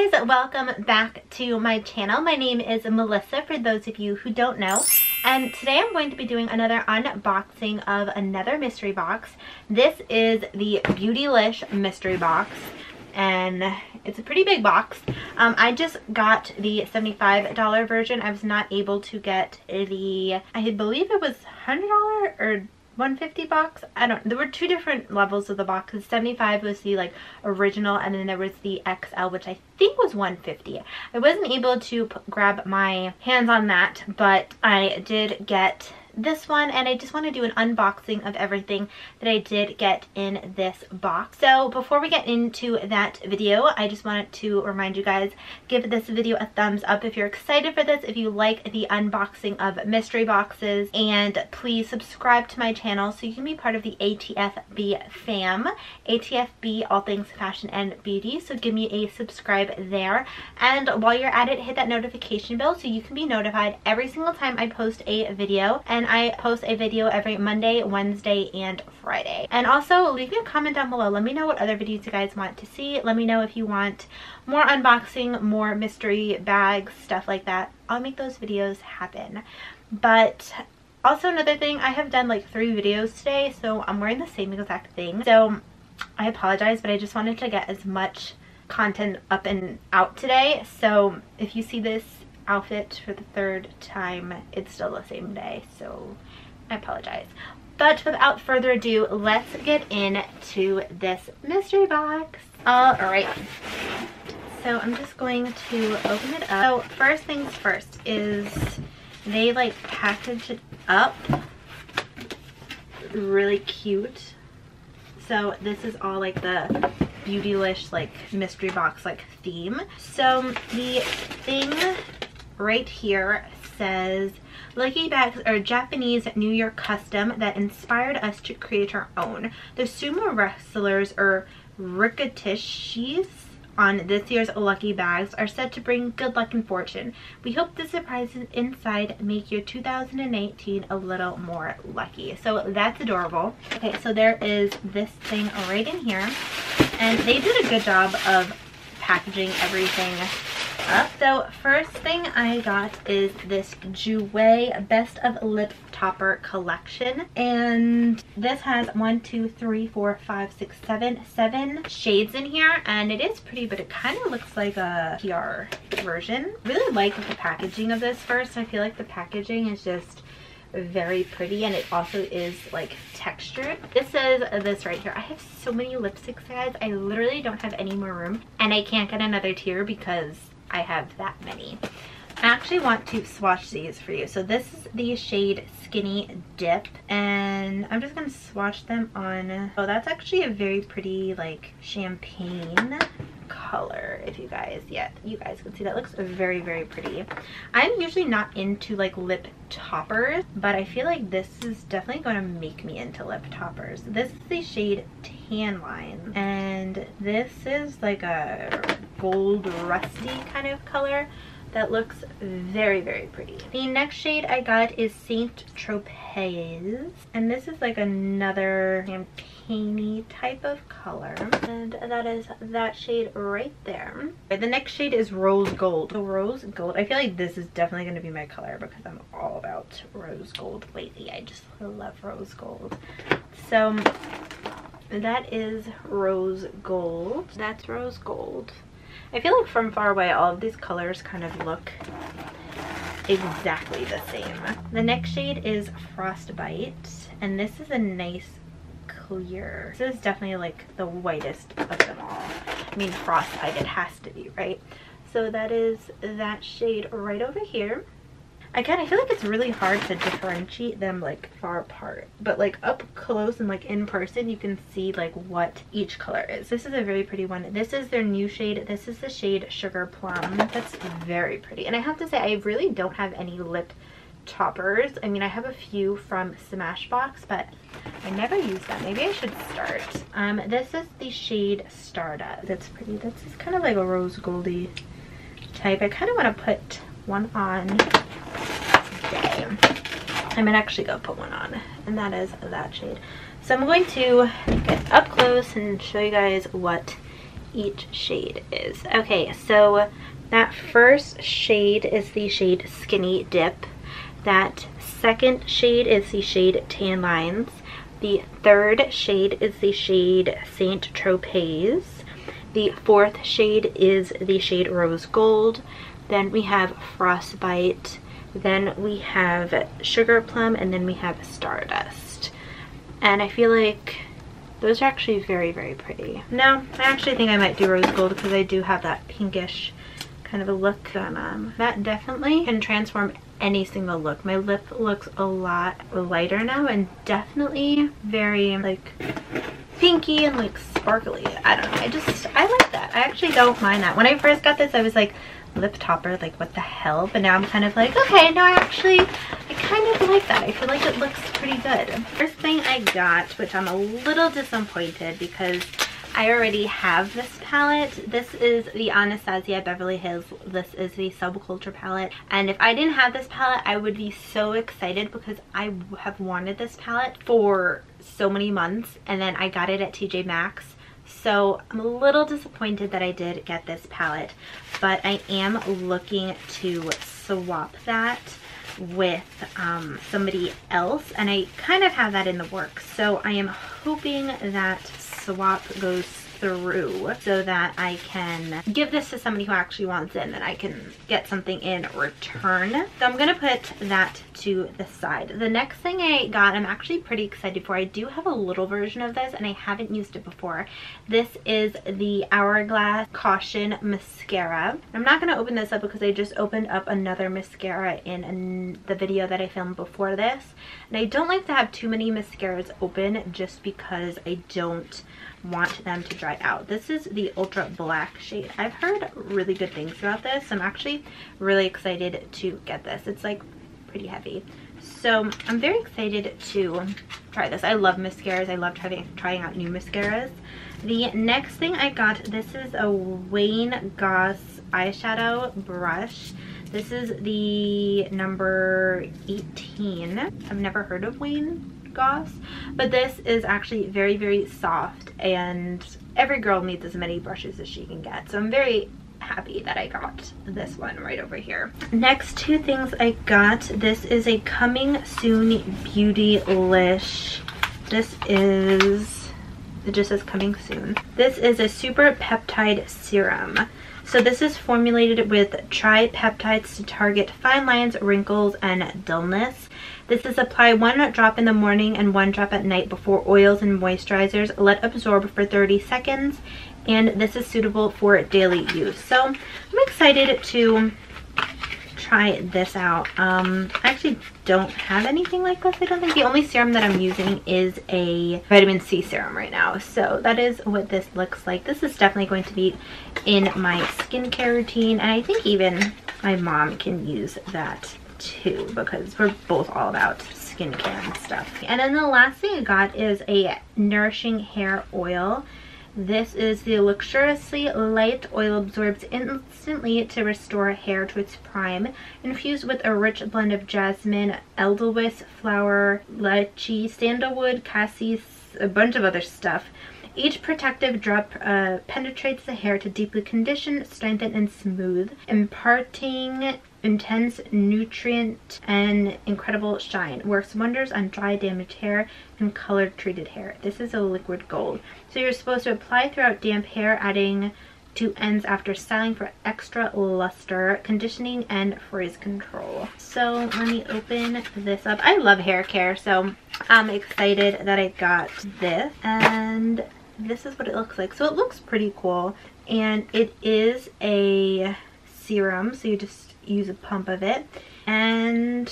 Hey guys, welcome back to my channel. My name is Melissa, for those of you who don't know, and today I'm going to be doing another unboxing of another mystery box. This is the Beautylish Mystery box, and it's a pretty big box. I just got the $75 version. I was not able to get the, I believe it was $100 or $150 box. I don't, there were two different levels of the box. The 75 was the like original, and then there was the XL, which I think was $150. I wasn't able to grab my hands on that, but I did get this one, and I just want to do an unboxing of everything that I did get in this box. So before we get into that video, I just wanted to remind you guys, give this video a thumbs up if you're excited for this, if you like the unboxing of mystery boxes, and please subscribe to my channel so you can be part of the ATFB fam. ATFB, all things fashion and beauty, so give me a subscribe there. And while you're at it, hit that notification bell so you can be notified every single time I post a video. And I post a video every Monday, Wednesday, and Friday. And also leave me a comment down below. Let me know what other videos you guys want to see. Let me know if you want more unboxing, more mystery bags, stuff like that. I'll make those videos happen. But also another thing, I have done like 3 videos today, so I'm wearing the same exact thing. So I apologize, but I just wanted to get as much content up and out today. So if you see this outfit for the 3rd time, it's still the same day, so I apologize. But without further ado, let's get into this mystery box. Alright, so I'm just going to open it up. So first things first is they like package it up really cute. So this is all like the Beautylish like mystery box like theme. So the thing right here says, lucky bags are Japanese New Year custom that inspired us to create our own. The sumo wrestlers, or rikishis, on this year's lucky bags are said to bring good luck and fortune. We hope the surprises inside make your 2018 a little more lucky. So that's adorable. Okay, so there is this thing right in here, and they did a good job of packaging everything up. So first thing I got is this Jouer Best of Lip Topper collection, and this has 1, 2, 3, 4, 5, 6, 7 shades in here, and it is pretty, but it kind of looks like a PR version. Really like the packaging of this. First, I feel like the packaging is just very pretty, and it also is like textured. This says this right here. I have so many lipsticks, guys. I literally don't have any more room, and I can't get another tier because I have that many. I actually want to swatch these for you. So this is the shade Skinny Dip, and I'm just gonna swatch them on. Oh, that's actually a very pretty like champagne color. If you guys, yeah, you guys can see that. Looks very, very pretty. I'm usually not into like lip toppers, but I feel like this is definitely going to make me into lip toppers. This is the shade Tan Line, and this is like a gold rusty kind of color that looks very, very pretty. The next shade I got is Saint Tropez, and this is like another champagne-y type of color, and that is that shade right there. The next shade is Rose Gold. So Rose Gold, I feel like this is definitely going to be my color because I'm all about rose gold lately. I just love rose gold. So that is Rose Gold. That's Rose Gold. I feel like from far away, all of these colors kind of look exactly the same. The next shade is Frostbite, and this is a nice clear. This is definitely like the whitest of them all. I mean, Frostbite, it has to be, right? So that is that shade right over here. Again, I feel like it's really hard to differentiate them like far apart, but like up close and like in person you can see like what each color is. This is a very pretty one. This is their new shade. This is the shade Sugar Plum. That's very pretty. And I have to say, I really don't have any lip toppers. I mean, I have a few from Smashbox, but I never use them. Maybe I should start. This is the shade Stardust. That's pretty. This is kind of like a rose goldy type. I kind of want to put one on today. I might actually go put one on, and that is that shade. So I'm going to get up close and show you guys what each shade is. Okay, so that first shade is the shade Skinny Dip. That second shade is the shade Tan Lines. The third shade is the shade Saint Tropez. The fourth shade is the shade Rose Gold. Then we have Frostbite. Then we have Sugar Plum, and then we have Stardust. And I feel like those are actually very, very pretty. No, I actually think I might do Rose Gold because I do have that pinkish kind of a look going on. That definitely can transform any single look. My lip looks a lot lighter now and definitely very like pinky and like sparkly. I don't know. I like that. I actually don't mind that. When I first got this, I was like, lip topper, like what the hell? But now I'm kind of like, okay, no, I kind of like that. I feel like it looks pretty good. First thing I got, which I'm a little disappointed because I already have this palette. This is the Anastasia Beverly Hills. This is the Subculture palette. And if I didn't have this palette, I would be so excited because I have wanted this palette for so many months. And then I got it at TJ Maxx. So I'm a little disappointed that I did get this palette. But I am looking to swap that with somebody else. And I kind of have that in the works. So I am hoping that swap goes through so that I can give this to somebody who actually wants it and then I can get something in return. So I'm gonna put that to the side. The next thing I got, I'm actually pretty excited for. I do have a little version of this and I haven't used it before. This is the Hourglass Caution Mascara. I'm not gonna open this up because I just opened up another mascara in the video that I filmed before this. And I don't like to have too many mascaras open just because I don't want them to dry out. This is the Ultra Black shade. I've heard really good things about this. I'm actually really excited to get this. It's like pretty heavy. So I'm very excited to try this. I love mascaras. I love trying out new mascaras. The next thing I got, this is a Wayne Goss eyeshadow brush. This is the number 18. I've never heard of Wayne Goss, but this is actually very, very soft and every girl needs as many brushes as she can get. So I'm very happy that I got this one right over here. Next two things I got, this is a Coming Soon Beautylish. It just says Coming Soon. This is a Super Peptide Serum. So this is formulated with tripeptides to target fine lines, wrinkles, and dullness. This is apply 1 drop in the morning and 1 drop at night before oils and moisturizers. Let absorb for 30 seconds. And this is suitable for daily use. So I'm excited to try this out. I actually don't have anything like this. I don't think. The only serum that I'm using is a vitamin C serum right now. So that is what this looks like. This is definitely going to be in my skincare routine. And I think even my mom can use that too because we're both all about skincare and stuff. And then the last thing I got is a nourishing hair oil. This is the luxuriously light oil, absorbs instantly to restore hair to its prime. Infused with a rich blend of jasmine, edelweiss flower, lychee, sandalwood, cassis, a bunch of other stuff. Each protective drop penetrates the hair to deeply condition, strengthen, and smooth, imparting intense nutrient and incredible shine. Works wonders on dry, damaged hair and color treated hair. This is a liquid gold. So you're supposed to apply throughout damp hair, adding to ends after styling for extra luster, conditioning, and frizz control. So let me open this up. I love hair care, so I'm excited that I got this. And this is what it looks like. So it looks pretty cool. And it is a serum, so you just use a pump of it. And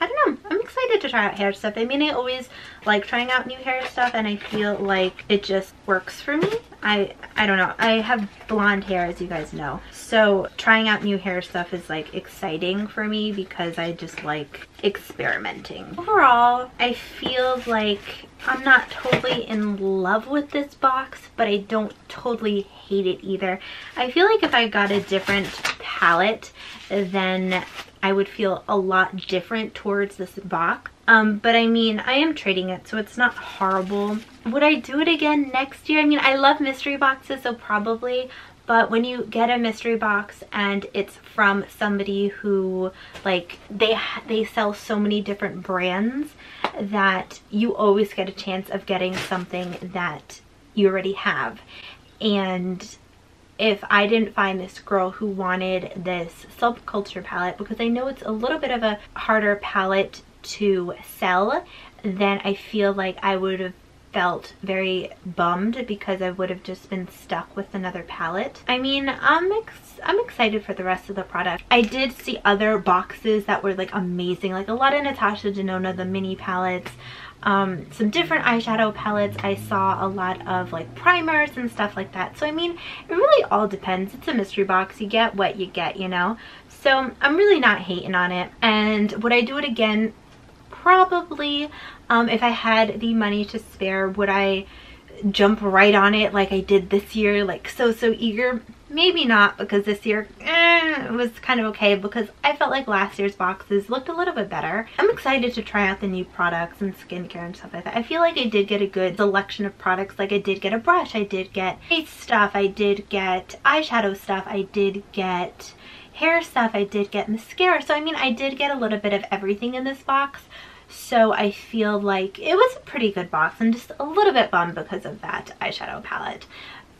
I don't know, I'm excited to try out hair stuff. I mean, I always like trying out new hair stuff and I feel like it just works for me. I don't know, I have blonde hair, as you guys know, so trying out new hair stuff is like exciting for me because I just like experimenting. Overall, I feel like I'm not totally in love with this box, but I don't totally hate it either. I feel like if I got a different palette, then I would feel a lot different towards this box. But I mean, I am trading it, so it's not horrible. Would I do it again next year? I mean, I love mystery boxes, so probably. But when you get a mystery box and it's from somebody who, like, they sell so many different brands that you always get a chance of getting something that you already have. And if I didn't find this girl who wanted this Subculture palette, because I know it's a little bit of a harder palette to sell, then I feel like I would have felt very bummed because I would have just been stuck with another palette. I mean, I'm excited for the rest of the product. I did see other boxes that were like amazing, like a lot of Natasha Denona, the mini palettes, some different eyeshadow palettes. I saw a lot of like primers and stuff like that. So I mean, it really all depends. It's a mystery box. You get what you get, you know? So I'm really not hating on it. And would I do it again? Probably. If I had the money to spare, would I jump right on it like I did this year, like so eager? Maybe not, because this year it was kind of okay, because I felt like last year's boxes looked a little bit better. I'm excited to try out the new products and skincare and stuff like that. I feel like I did get a good selection of products. Like I did get a brush, I did get face stuff, I did get eyeshadow stuff, I did get hair stuff, I did get mascara. So I mean, I did get a little bit of everything in this box. So I feel like it was a pretty good box. I'm just a little bit bummed because of that eyeshadow palette.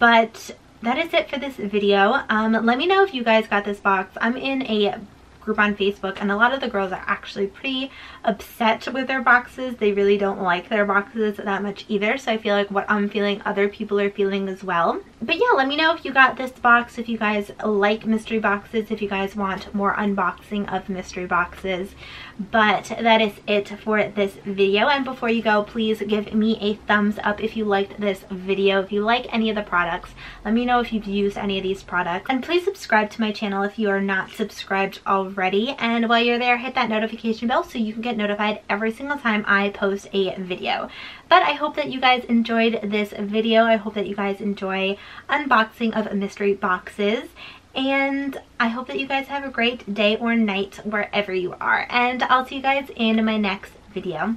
But that is it for this video. Let me know if you guys got this box. I'm in a group on Facebook, and a lot of the girls are actually pretty upset with their boxes. They really don't like their boxes that much either. So I feel like what I'm feeling, other people are feeling as well. But yeah, let me know if you got this box, if you guys like mystery boxes, if you guys want more unboxing of mystery boxes. But that is it for this video. And before you go, please give me a thumbs up if you liked this video. If you like any of the products, let me know if you've used any of these products. And please subscribe to my channel if you are not subscribed already. And while you're there, hit that notification bell so you can get notified every single time I post a video. But I hope that you guys enjoyed this video. I hope that you guys enjoy unboxing of mystery boxes. And I hope that you guys have a great day or night wherever you are. And I'll see you guys in my next video.